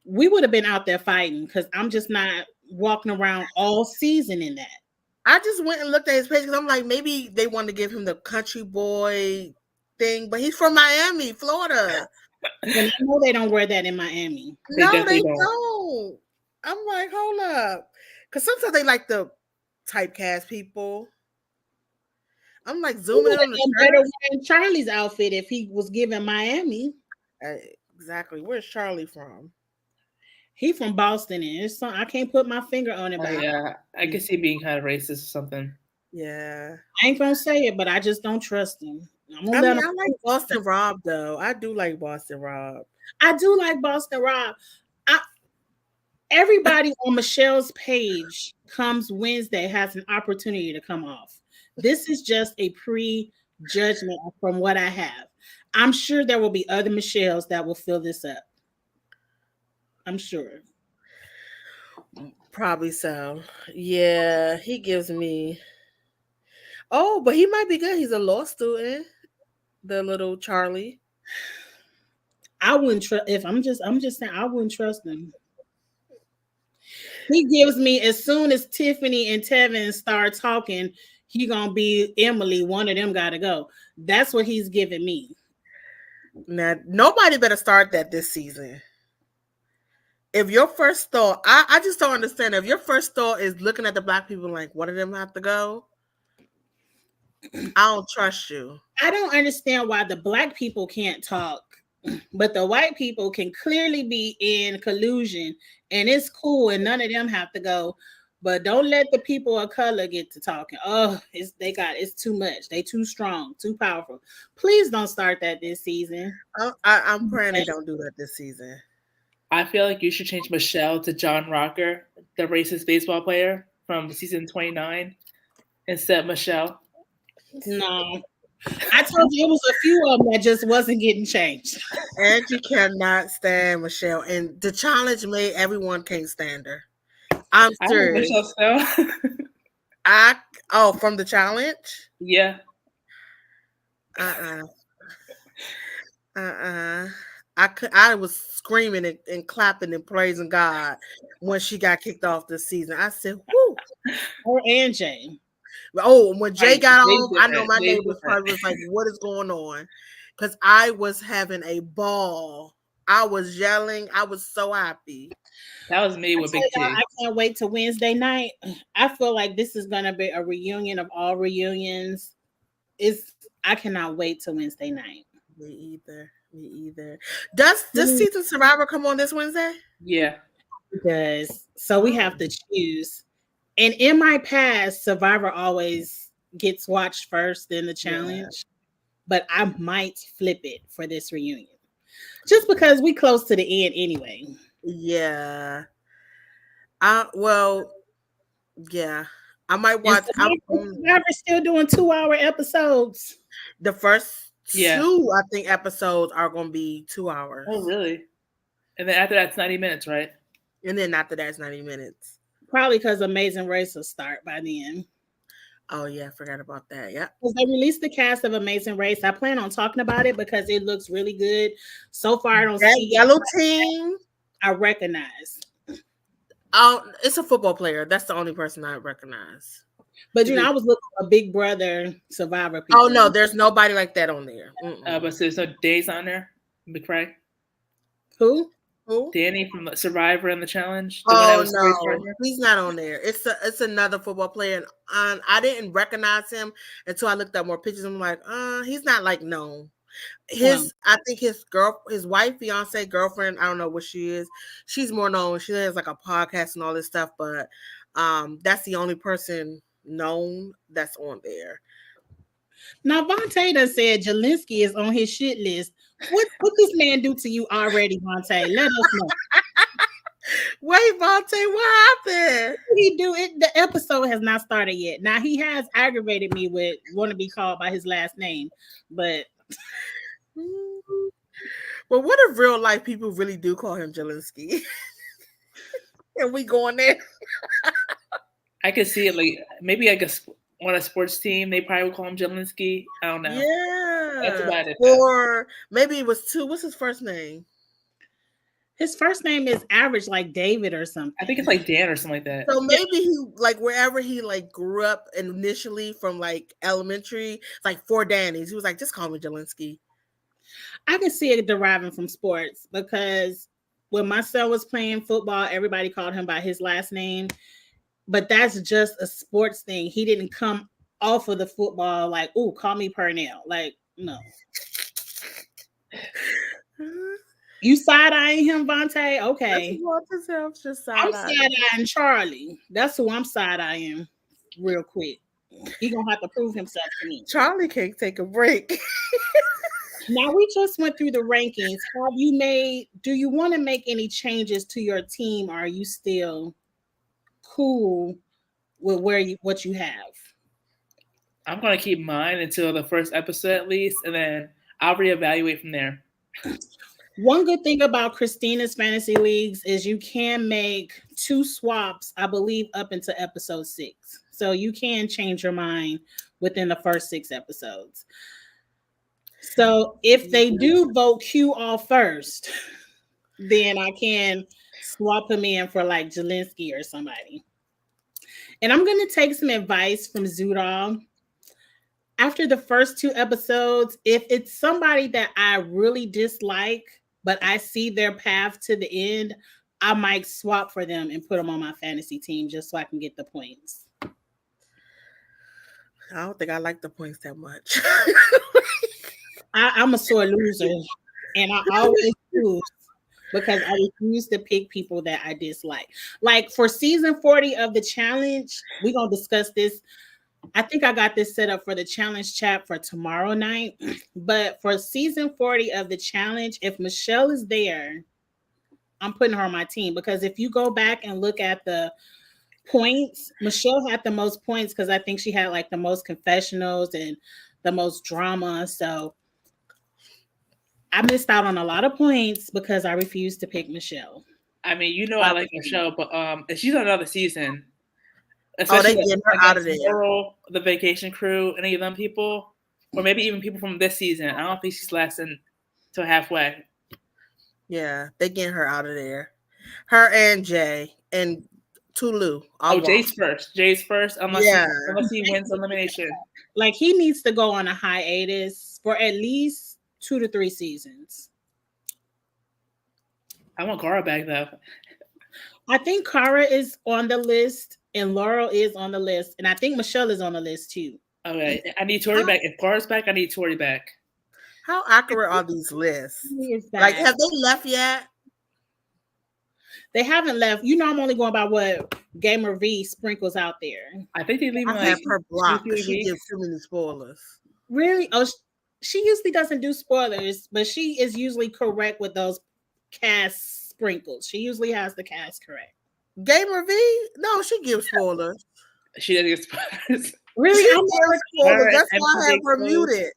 A: We would have been out there fighting because I'm just not walking around all season in that.
B: I just went and looked at his page because I'm like, maybe they want to give him the country boy thing, but he's from Miami, Florida.
A: And I know they don't wear that in Miami.
B: No, they don't. I'm like, hold up. Because sometimes they like the typecast people. I'm like zooming in on the
A: better wearing Charlie's outfit if he was given Miami.
B: Exactly. Where's Charlie from?
A: He from Boston, and I can't put my finger on it.
C: Yeah, I can see being kind of racist or something.
B: Yeah,
A: I ain't gonna say it, but I just don't trust him.
B: I like Boston Rob though. I do like Boston Rob.
A: Everybody on Michelle's page comes Wednesday has an opportunity to come off. This is just a pre-judgment from what I have. I'm sure there will be other Michelles that will fill this up. I'm sure.
B: Probably so. Yeah, he gives me. Oh, but he might be good. He's a law student. The little Charlie.
A: I wouldn't trust. I'm just saying I wouldn't trust him. He gives me, as soon as Tiffany and Tevin start talking, he gonna be Emily. One of them gotta go. That's what he's giving me.
B: Now, nobody better start that this season. if your first thought, I just don't understand. If your first thought is looking at the black people like, one of them have to go, I don't trust you.
A: I don't understand why the black people can't talk, but the white people can clearly be in collusion and it's cool and none of them have to go. But don't let the people of color get to talking. Oh, it's too much. They too strong, too powerful. Please don't start that this season.
B: I'm praying they don't do that this season.
C: I feel like you should change Michelle to John Rocker, the racist baseball player from season 29, instead of Michelle.
A: No. I told you it was a few of them that just wasn't getting changed.
B: Angie cannot stand Michelle, and the challenge made everyone can't stand her. I'm serious.
C: Michelle
B: still. From the challenge?
C: Yeah.
B: I was screaming and clapping and praising God when she got kicked off this season. I said, "Whoo!"
A: Her and Jay.
B: Oh, when Jay got off, I know my
C: Jay's
B: neighbors probably was like, "What is going on?" Because I was having a ball. I was yelling. I was so happy.
C: That was me with Big T.
A: I can't wait till Wednesday night. I feel like this is gonna be a reunion of all reunions. I cannot wait till Wednesday night.
B: Me either. Does this season Survivor come on this Wednesday?
C: Yeah.
A: It does. So we have to choose. And in my past, Survivor always gets watched first, then the challenge. But I might flip it for this reunion. Just because we close to the end anyway.
B: Yeah. Yeah. I might watch.
A: Survivor's still doing 2-hour episodes.
B: The first 2, I think, episodes are going to be 2 hours.
C: Oh, really? And then after that's 90 minutes, right?
B: And then after that's 90 minutes.
A: Probably because Amazing Race will start by then.
B: Oh, yeah. I forgot about that. Yeah.
A: Because they released the cast of Amazing Race. I plan on talking about it because it looks really good. So far, I don't see
B: yellow team.
A: I recognize.
B: It's a football player. That's the only person I recognize.
A: But I was looking for Big Brother Survivor people.
B: Oh no, there's nobody like that on there.
C: But there's no Days on there. McCray.
A: Who?
C: Danny from Survivor and the Challenge.
B: Oh no, he's not on there. It's another football player, and I didn't recognize him until I looked up more pictures. I'm like, he's not like known. I think his wife, fiance, girlfriend, I don't know what she is. She's more known. She has like a podcast and all this stuff, but that's the only person known that's on there.
A: Now Vontae done said Jelinski is on his shit list. What this man do to you already, Vontae? Let us know.
B: Wait, Vontae, what happened?
A: He do it. The episode has not started yet. Now he has aggravated me with want to be called by his last name, but.
B: Well, what if real life people really do call him Jelinski? And we going there?
C: I could see it like maybe like on a sports team, they probably would call him Jelinski. I don't know.
B: Yeah.
C: That's about it.
B: Or maybe it was 2. What's his first name?
A: His first name is average like David or something.
C: I think it's like Dan or something like that.
B: So maybe he like wherever he like grew up initially from like elementary, like 4 Danny's. He was like, just call me Jelinski.
A: I can see it deriving from sports because when my son was playing football, everybody called him by his last name. But that's just a sports thing. He didn't come off of the football like, oh, call me Purnell. Like, no. You side-eyeing him, Vontae? Okay. I'm side-eyeing Charlie. That's who I'm side-eyeing real quick. He's going to have to prove himself to me.
B: Charlie can't take a break.
A: Now, we just went through the rankings. Do you want to make any changes to your team? Or are you still cool with what you have?
C: I'm going to keep mine until the first episode at least, and then I'll reevaluate from there.
A: One good thing about Christina's Fantasy Leagues is you can make 2 swaps, I believe, up into episode 6. So you can change your mind within the first 6 episodes. So if they do vote Q off first, then I can swap him in for like Jelinski or somebody. And I'm going to take some advice from Zoodog. After the first 2 episodes, if it's somebody that I really dislike, but I see their path to the end, I might swap for them and put them on my fantasy team just so I can get the points.
B: I don't think I like the points that much.
A: I'm a sore loser, and I always lose because I refuse to pick people that I dislike. Like for season 40 of the challenge, we're going to discuss this. I think I got this set up for the challenge chat for tomorrow night. But for season 40 of the challenge, if Michelle is there, I'm putting her on my team, because if you go back and look at the points, Michelle had the most points because I think she had like the most confessionals and the most drama. So I missed out on a lot of points because I refused to pick Michelle.
C: I mean, you know, I like Michelle, but if she's on another season,
B: they get her out of there.
C: Laurel, the Vacation Crew, any of them people, or maybe even people from this season. I don't think she's lasting till halfway.
B: Yeah, they getting her out of there. Her and Jay and Tulu.
C: Jay's first, unless he wins elimination.
A: Like he needs to go on a hiatus for at least 2 to 3 seasons.
C: I want Cara back though.
A: I think Cara is on the list and Laurel is on the list, and I think Michelle is on the list too.
C: Okay, I need Tori back. If Cara's back, I need Tori back.
B: How accurate are these lists? Like, have they left yet?
A: They haven't left. You know, I'm only going by what Gamer V sprinkles out there.
C: I think they leave.
B: I have her blocked because she gives too many spoilers.
A: Really? Oh, she usually doesn't do spoilers, but she is usually correct with those cast sprinkles. She usually has the cast correct.
B: Gamer V? No, she gives spoilers.
C: She doesn't give spoilers.
A: Really?
B: She gives spoilers. That's why I have her muted.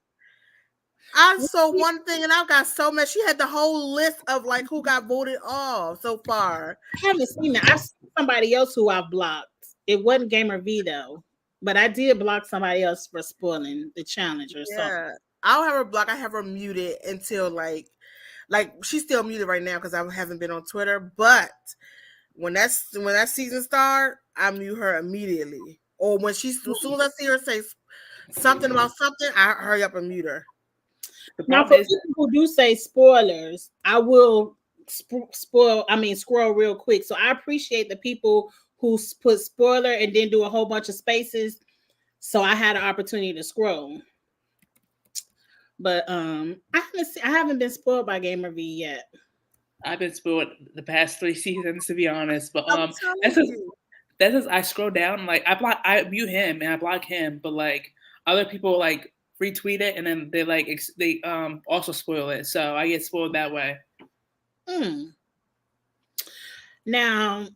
B: I saw one thing and I got so mad. She had the whole list of like who got voted off so far.
A: I haven't seen that. I've seen somebody else who I've blocked. It wasn't Gamer V though, but I did block somebody else for spoiling the challenge or something.
B: I'll have her blocked. I have her muted until like she's still muted right now because I haven't been on Twitter. But when that season starts, I mute her immediately. Or when as soon as I see her say something about something, I hurry up and mute her.
A: Now, for people who do say spoilers, I will scroll real quick. So I appreciate the people who put spoiler and then do a whole bunch of spaces. So I had an opportunity to scroll. But I haven't been spoiled by Gamer V yet.
C: I've been spoiled the past 3 seasons, to be honest. But that's just I scroll down, like I mute him and I block him, but like other people like retweet it and then they also spoil it, so I get spoiled that way.
A: Now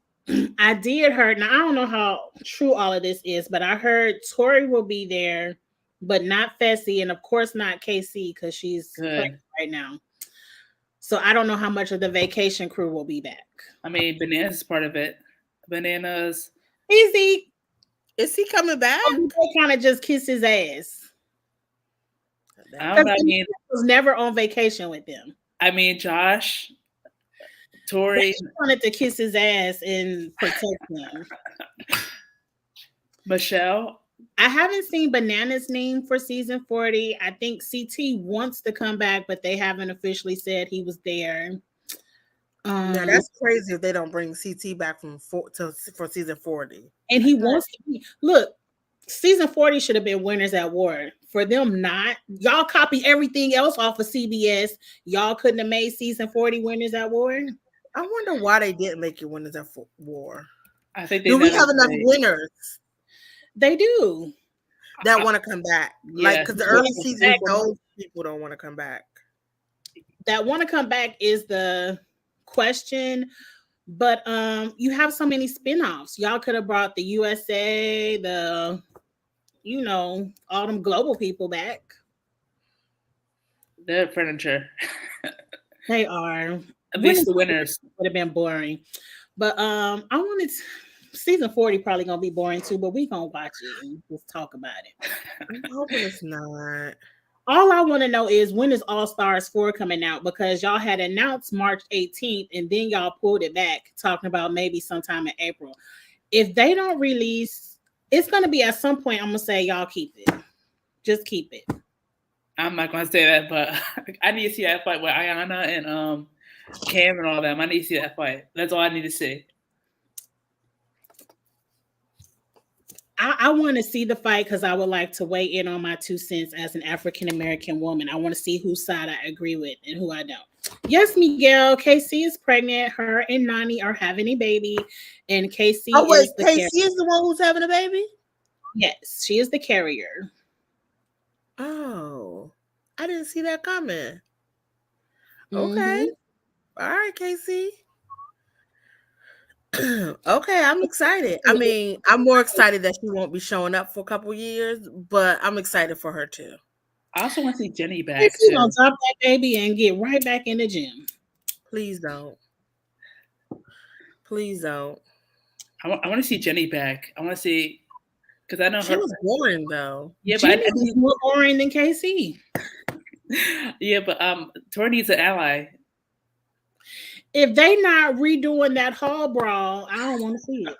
A: I did heard. Now I don't know how true all of this is, but I heard Tori will be there, but not Fessy, and of course not KC because she's pregnant right now. So I don't know how much of the Vacation Crew will be back.
C: I mean, Bananas is part of it. Bananas.
B: Is he coming back?
A: They kind of just kiss his ass.
C: I don't know. I mean,
A: was never on vacation with them.
C: I mean, Josh, Tori
A: wanted to kiss his ass and protect him.
C: Michelle.
A: I haven't seen Bananas' name for season 40. I think CT wants to come back, but they haven't officially said he was there.
B: Yeah, that's crazy if they don't bring CT back for season 40.
A: And he wants to be. Look, season 40 should have been Winners at War. For them not, y'all copy everything else off of CBS. Y'all couldn't have made season 40 Winners at War.
B: I wonder why they didn't make it Winners at War.
C: I think
B: do we have enough winners?
A: They do.
B: That want to come back. Yeah. Like, because the early seasons, those people don't want to come back.
A: That want to come back is the question. But you have so many spinoffs. Y'all could have brought the USA, all them global people back.
C: They're furniture.
A: They are.
C: At least the winners.
A: Would have been boring. But I wanted season 40 probably gonna be boring too, but we gonna watch it and just talk about it.
B: I'm hoping it's not.
A: All I want to know is when is All Stars 4 coming out, because y'all had announced March 18th and then y'all pulled it back, talking about maybe sometime in April. If they don't release, it's going to be at some point. I'm going to say y'all keep it. Just keep it.
C: I'm not going to say that, but I need to see that fight with Ayanna Cam and all them. I need to see that fight. That's all I need to see.
A: I want to see the fight because I would like to weigh in on my 2 cents as an African American woman. I want to see whose side I agree with and who I don't. Yes, Miguel, Casey is pregnant. Her and Nani are having a baby, and Casey is the
B: Casey is the one who's having a baby?
A: Yes, she is the carrier.
B: Oh, I didn't see that coming.
A: Mm-hmm.
B: Okay. All right, Casey. Okay, I'm excited. I mean, I'm more excited that she won't be showing up for a couple years, but I'm excited for her too.
C: I also want to see Jenny back.
A: She's gonna drop that baby and get right back in the gym.
B: Please don't. Please don't.
C: I want to see Jenny back. I want to see because I know
B: she was boring though.
A: Yeah, Jenny but was more boring than Casey.
C: Yeah, but Tori needs an ally.
A: If they not redoing that hall brawl, I don't want to see it.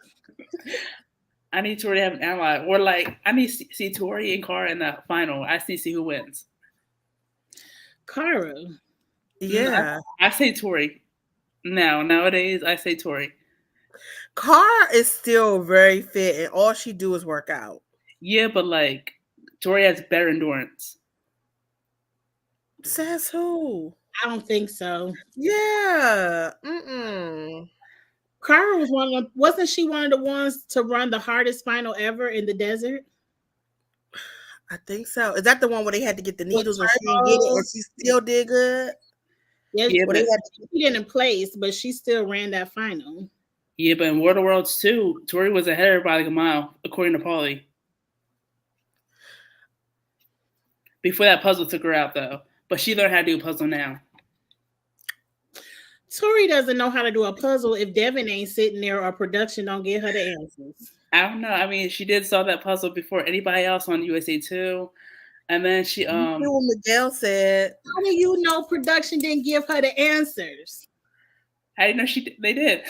C: I need Tori to have an ally, or like I need to see Tori and Cara in the final. I need to see who wins.
A: Cara.
B: Yeah,
C: I say Tori. Nowadays, I say Tori.
B: Cara is still very fit, and all she do is work out.
C: Yeah, but like Tori has better endurance.
B: Says who?
A: I don't think so.
B: Yeah.
A: Cara was wasn't she one of the ones to run the hardest final ever in the desert?
B: I think so. Is that the one where they had to get the needles and she didn't get it and she still did good?
A: Yeah, but she didn't place, but she still ran that final.
C: Yeah, but in World of Worlds 2, Tori was ahead of everybody like a mile, according to Paulie. Before that puzzle took her out, though. But she learned how to do a puzzle now.
A: Tori doesn't know how to do a puzzle if Devin ain't sitting there or production don't give her the answers.
C: I don't know. I mean, she did solve that puzzle before anybody else on USA 2. And then she
B: Miguel said,
A: how do you know production didn't give her the answers?
C: How do you know they did?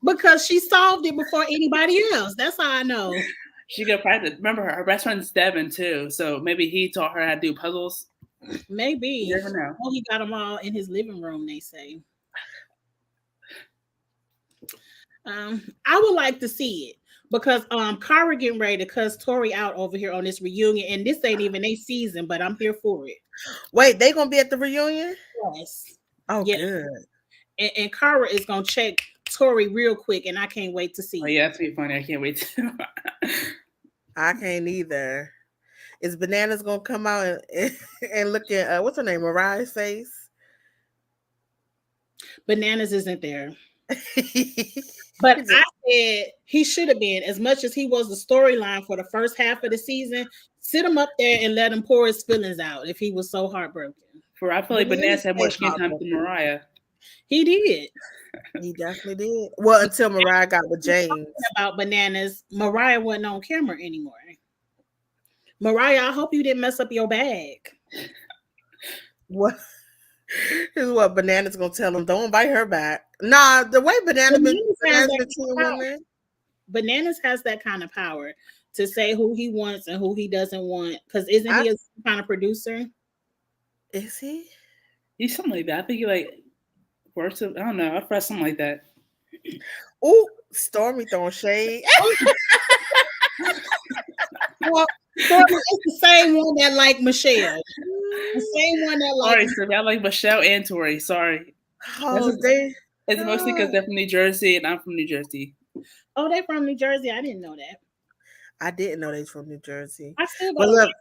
A: Because she solved it before anybody else. That's how I know.
C: She got practice. Remember, her best friend's Devin too, so maybe he taught her how to do puzzles.
A: Maybe.
C: You never know.
A: Well, he got them all in his living room, they say. I would like to see it because Cara getting ready to cuss Tori out over here on this reunion, and this ain't even a season, but I'm here for it.
B: Wait, they gonna be at the reunion?
A: Yes.
B: Oh, yes. Good.
A: And Cara is gonna check Tori real quick, and I can't wait to see.
C: Oh yeah, that's gonna be funny. I can't wait to.
B: I can't either. Is Bananas gonna come out and look at what's her name, Mariah's face?
A: Bananas isn't there. But I said he should have been, as much as he was the storyline for the first half of the season. Sit him up there and let him pour his feelings out if he was so heartbroken.
C: I feel like Bananas had more screen time than Mariah.
A: He did.
B: He definitely did. Well, until Mariah got with James.
A: About Bananas, Mariah wasn't on camera anymore. Mariah, I hope you didn't mess up your bag.
B: What? Here's what Bananas gonna tell him. Don't invite her back. Nah, the way Bananas
A: has that kind of power to say who he wants and who he doesn't want. Because isn't he a kind of producer?
B: Is he?
C: He's something like that. I think he like works. I don't know. I've read something like that.
B: Oh, Stormy throwing shade.
A: Well, it's the same one that like Michelle. The same one that like.
C: Sorry, I like Michelle and Tori. Sorry.
B: Oh,
C: it's mostly because they're from New Jersey and I'm from New Jersey.
A: Oh, they're from New Jersey. I didn't know that.
B: I didn't know they was from New Jersey.
A: I still
B: but look,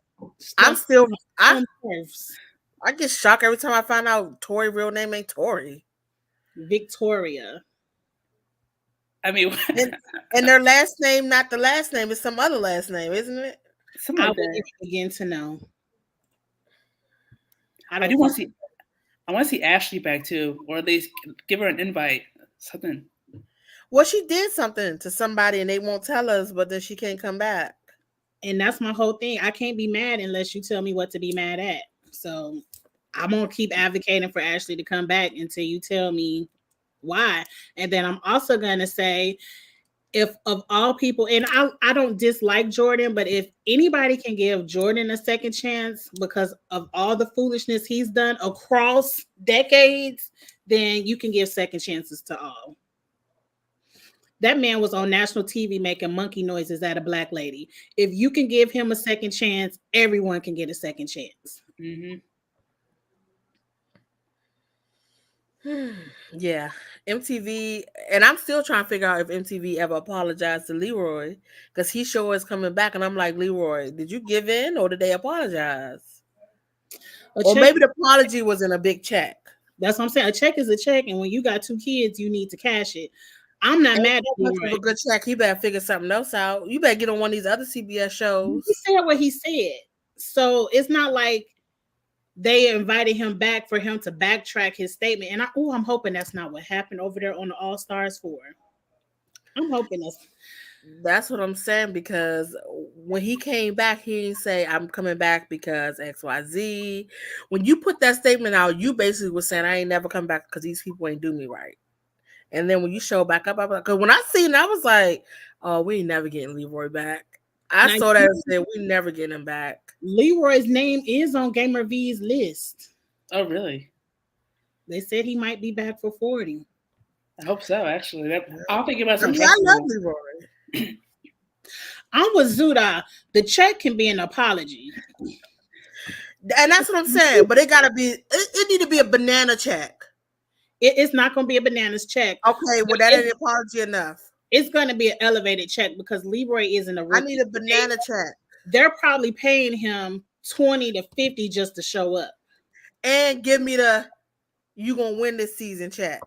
B: I get shocked every time I find out Tori's real name ain't Tori.
A: Victoria.
C: I mean,
B: and their last name, not the last name, it's some other last name, isn't it?
A: I would begin to know.
C: I want to see Ashley back too, or at least give her an invite. Something.
B: Well, she did something to somebody and they won't tell us, but then she can't come back.
A: And that's my whole thing. I can't be mad unless you tell me what to be mad at. So I'm gonna keep advocating for Ashley to come back until you tell me why. And then I'm also gonna say, if of all people, and I don't dislike Jordan, but if anybody can give Jordan a second chance because of all the foolishness he's done across decades, then you can give second chances to all. That man was on national TV making monkey noises at a black lady. If you can give him a second chance, everyone can get a second chance.
C: Mm-hmm.
B: Yeah, MTV, and I'm still trying to figure out if MTV ever apologized to Leroy because he sure is coming back, and I'm like, Leroy, did you give in or did they apologize? Or maybe the apology was in a big check.
A: That's what I'm saying. A check is a check, and when you got 2 kids, you need to cash it. I'm not mad at Leroy.
B: A good check. He better figure something else out. You better get on one of these other CBS shows.
A: He said what he said, so it's not like they invited him back for him to backtrack his statement. And I'm hoping that's not what happened over there on the All Stars 4. I'm hoping
B: that's what I'm saying, because when he came back, he didn't say, I'm coming back because XYZ. When you put that statement out, you basically were saying, I ain't never come back because these people ain't do me right. And then when you show back up, I was like, because when I seen it, I was like, oh, we ain't never getting Leroy back. I saw that and said, we never getting him back.
A: Leroy's name is on Gamer V's list.
C: Oh, really?
A: They said he might be back for 40.
C: I hope so, actually. I'll think about some.
B: I love Leroy.
A: I'm with Zuda. The check can be an apology.
B: And that's what I'm saying. But it gotta be, it need to be a banana check.
A: It's not gonna be a bananas check.
B: Okay, well, that ain't apology enough.
A: It's gonna be an elevated check because Leroy isn't a rookie.
B: I need a banana check.
A: They're probably paying him 20 to 50 just to show up.
B: And give me the you gonna win this season check.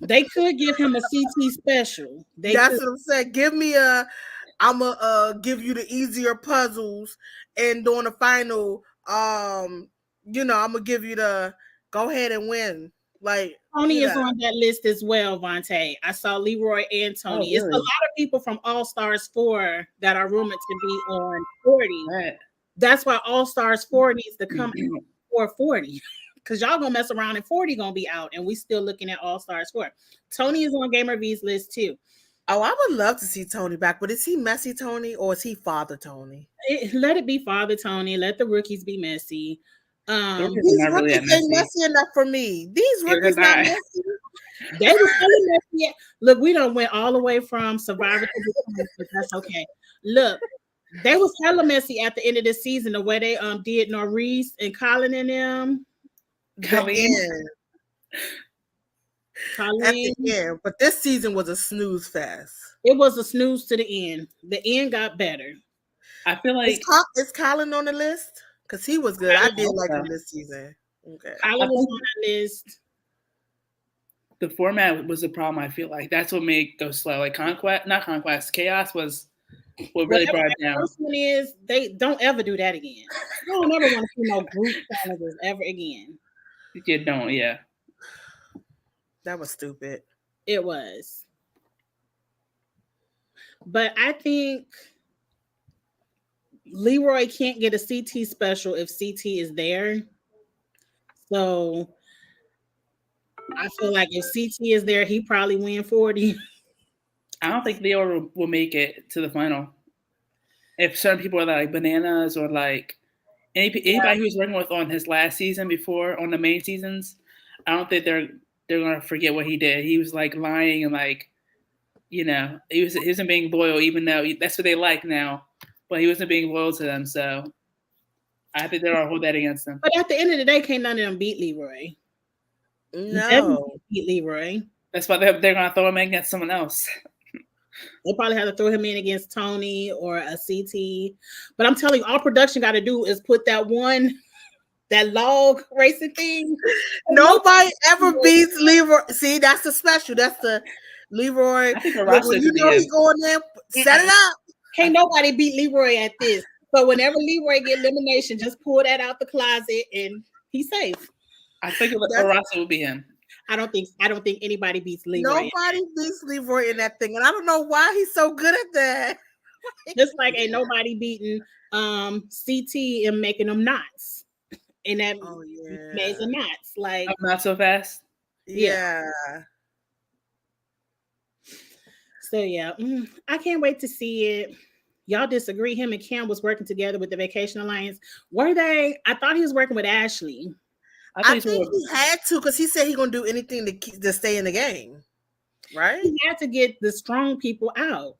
A: They could give him a CT special.
B: That's what I'm saying. Give me I'm gonna give you the easier puzzles, and during the final, I'm gonna give you the go ahead and win. Like
A: Tony is on that list as well, Vontae. I saw Leroy and Tony.
C: Oh, really?
A: It's a lot of people from All Stars 4 that are rumored to be on 40.
C: Right.
A: That's why All Stars 4 needs to come out for 40. Because y'all gonna mess around and 40 gonna be out, and we still looking at All Stars 4. Tony is on Gamer V's list too.
B: Oh, I would love to see Tony back, but is he messy Tony or is he Father Tony?
A: Let it be Father Tony. Let the rookies be messy.
B: These rookies ain't messy enough for me. These rookies not messy.
A: They were really messy. Look, we done went all the way from Survivor to the but that's okay. Look, they was hella messy at the end of the season, the way they did Norris and Colin and them.
B: Colleen. But this season was a snooze fest.
A: It was a snooze to the end. The end got better.
C: I feel like
B: is Colin on the list? Because he was good. I did like him this season. Okay.
A: Colin was on that list.
C: The format was the problem. I feel like that's what made it go slow. Like Chaos was what really brought it down.
A: The first one is they don't ever do that again. I don't ever want to see no group challenges ever again.
C: You don't, yeah.
B: That was stupid.
A: It was. But I think Leroy can't get a CT special if CT is there. So I feel like if CT is there, he probably win 40.
C: I don't think Leo will make it to the final. If certain people are like Bananas or like anybody who's working with on his last season before on the main seasons, I don't think they're gonna forget what he did. He was like lying and like, he wasn't being loyal, even though that's what they like now. But he wasn't being loyal to them, so I think they're gonna hold that against him.
A: But at the end of the day, can't none of them beat Leroy.
B: No,
A: beat Leroy.
C: That's why they're gonna throw him in against someone else.
A: They probably have to throw him in against Tony or a CT. But I'm telling you, all production got to do is put that log racing thing.
B: Nobody ever beats Leroy. See, that's the special. That's the Leroy. When you know he's going there, set it up.
A: Can't nobody beat Leroy at this. So whenever Leroy get elimination, just pull that out the closet and he's safe.
C: I think Arasa will be him.
A: I don't think anybody beats Leroy.
B: Nobody beats Leroy in that thing, and I don't know why he's so good at that.
A: Just like ain't nobody beating CT and making them knots. And that maze of knots. Like
C: not so fast.
B: Yeah.
A: So yeah, I can't wait to see it. Y'all disagree? Him and Cam was working together with the Vacation Alliance. Were they? I thought he was working with Ashley.
C: I
B: I
C: think
B: think he had to because he said he gonna do anything to stay in the game, right?
A: He had to get the strong people out.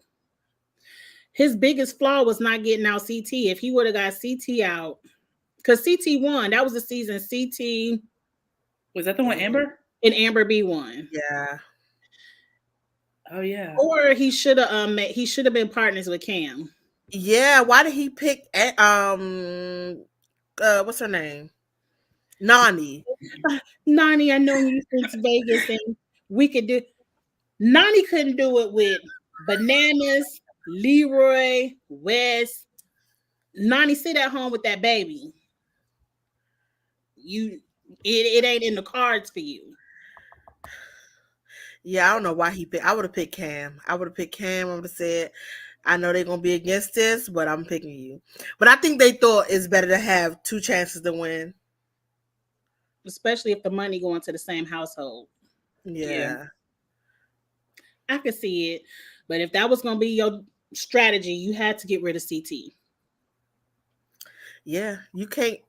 A: His biggest flaw was not getting out CT. If he would have got CT out, because CT won. That was the season CT.
C: Was that the one Amber?
A: And Amber B won.
B: Yeah.
C: Oh yeah.
A: Or he should have been partners with Cam.
B: Yeah. Why did he pick what's her name? Nani.
A: Nani, I know you since Vegas and we could do. Nani couldn't do it with Bananas, Leroy, West. Nani, sit at home with that baby. It ain't in the cards for you.
B: Yeah, I don't know why he picked. I would have picked Cam. I would have said, I know they're gonna be against this, but I'm picking you. But I think they thought it's better to have 2 chances to win.
A: Especially if the money going to the same household.
B: Yeah.
A: I could see it. But if that was gonna be your strategy, you had to get rid of CT.
B: Yeah, you can't.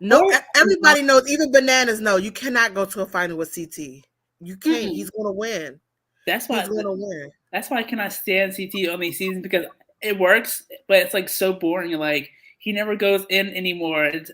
B: No, everybody knows. Even Bananas know you cannot go to a final with CT. You can't. He's gonna win.
C: That's why
B: he's gonna win.
C: That's why I cannot stand CT on these seasons because it works, but it's like so boring. Like he never goes in anymore. It's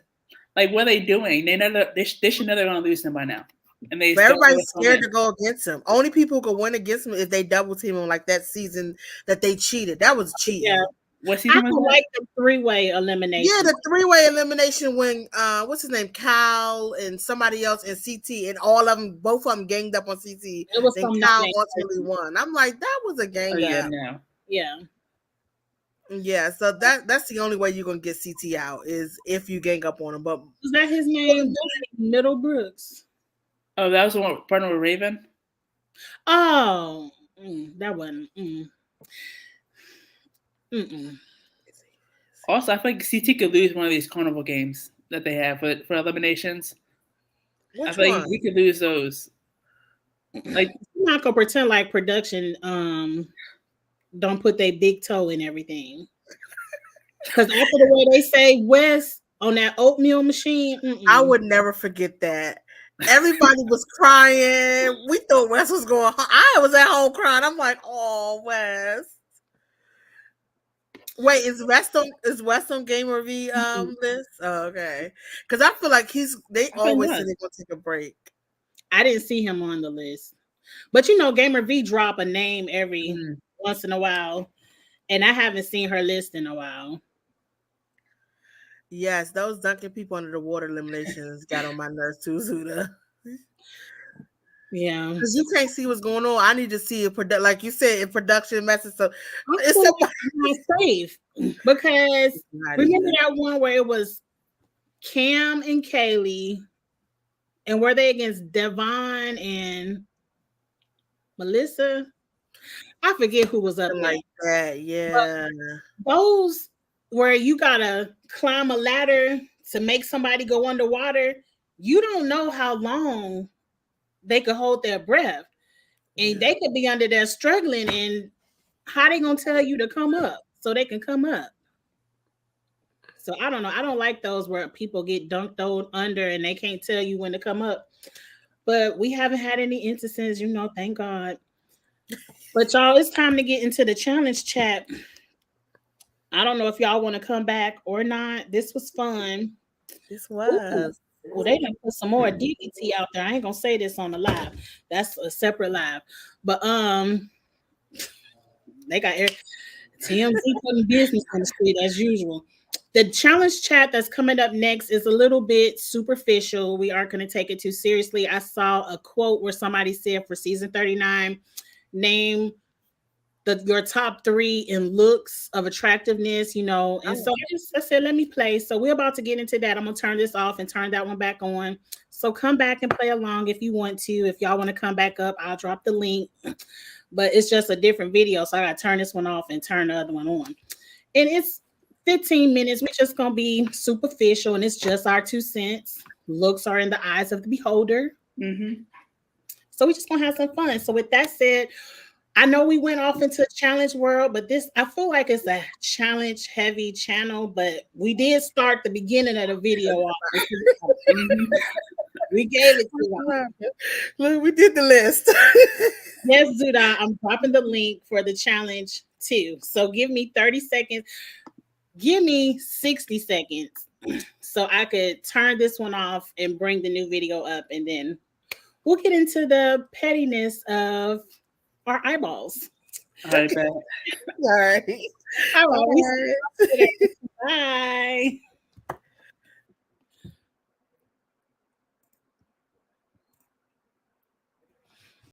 C: like what are they doing? They should know they're gonna lose him by now. And
B: but everybody's scared to go against him. Only people who can win against him if they double team him like that season that they cheated. That was cheating.
A: Yeah. I don't like the 3-way elimination.
B: Yeah, the 3-way elimination when what's his name, Cal and somebody else in CT, and all of them, both of them ganged up on CT.
A: It was
B: and Cal ultimately won. I'm like, that was a gang up. Yeah. So that's the only way you're gonna get CT out is if you gang up on him. But
A: is that his name? Middlebrooks.
C: Oh, that was the one partner with Raven.
A: Oh, that wasn't.
C: Also, I feel like CT could lose one of these carnival games that they have for eliminations.
B: Which
C: I feel
B: one?
C: like we could lose those. Like
A: I'm not gonna pretend like production don't put their big toe in everything. Because after the way they say West on that oatmeal machine,
B: I would never forget that. Everybody was crying. We thought West was going. I was at home crying. I'm like, oh, West. Wait, is West on Gamer V list? Oh, okay. Because I feel like they always say they're gonna take a break.
A: I didn't see him on the list. But Gamer V drop a name every once in a while. And I haven't seen her list in a while.
B: Yes, those dunking people under the water eliminations got on my nerves too, Zuda.
A: Yeah,
B: because you can't see what's going on. I need to see it, like you said, in production message. So
A: it's not safe because remember that one where it was Cam and Kaylee, and were they against Devon and Melissa? I forget who was up
B: like that. Yeah,
A: but those where you gotta climb a ladder to make somebody go underwater. You don't know how long they could hold their breath, and they could be under there struggling. And how they gonna tell you to come up so they can come up? So I don't know. I don't like those where people get dunked under and they can't tell you when to come up. But we haven't had any instances, thank God. But y'all, it's time to get into the challenge chat. I don't know if y'all want to come back or not. This was fun.
B: This was.
A: Well, they done put some more DDT out there. I ain't gonna say this on the live. That's a separate live. But they got TMZ putting business on the street as usual. The challenge chat that's coming up next is a little bit superficial. We aren't going to take it too seriously. I saw a quote where somebody said for season 39, name your top 3 in looks of attractiveness, and so I said, let me play. So we're about to get into that. I'm going to turn this off and turn that one back on. So come back and play along if you want to. If y'all want to come back up, I'll drop the link. But it's just a different video. So I got to turn this one off and turn the other one on. And it's 15 minutes. We're just going to be superficial, and it's just our 2 cents. Looks are in the eyes of the beholder. So we're just going to have some fun. So with that said, I know we went off into challenge world, but this I feel like it's a challenge heavy channel, but we did start the beginning of the video off. We gave it to them.
B: Look, we did the list.
A: Yes, Zuda, I'm dropping the link for the challenge too. So give me 30 seconds. Give me 60 seconds so I could turn this one off and bring the new video up, and then we'll get into the pettiness of our eyeballs.
C: I bet.
B: All right.
A: All right. Bye.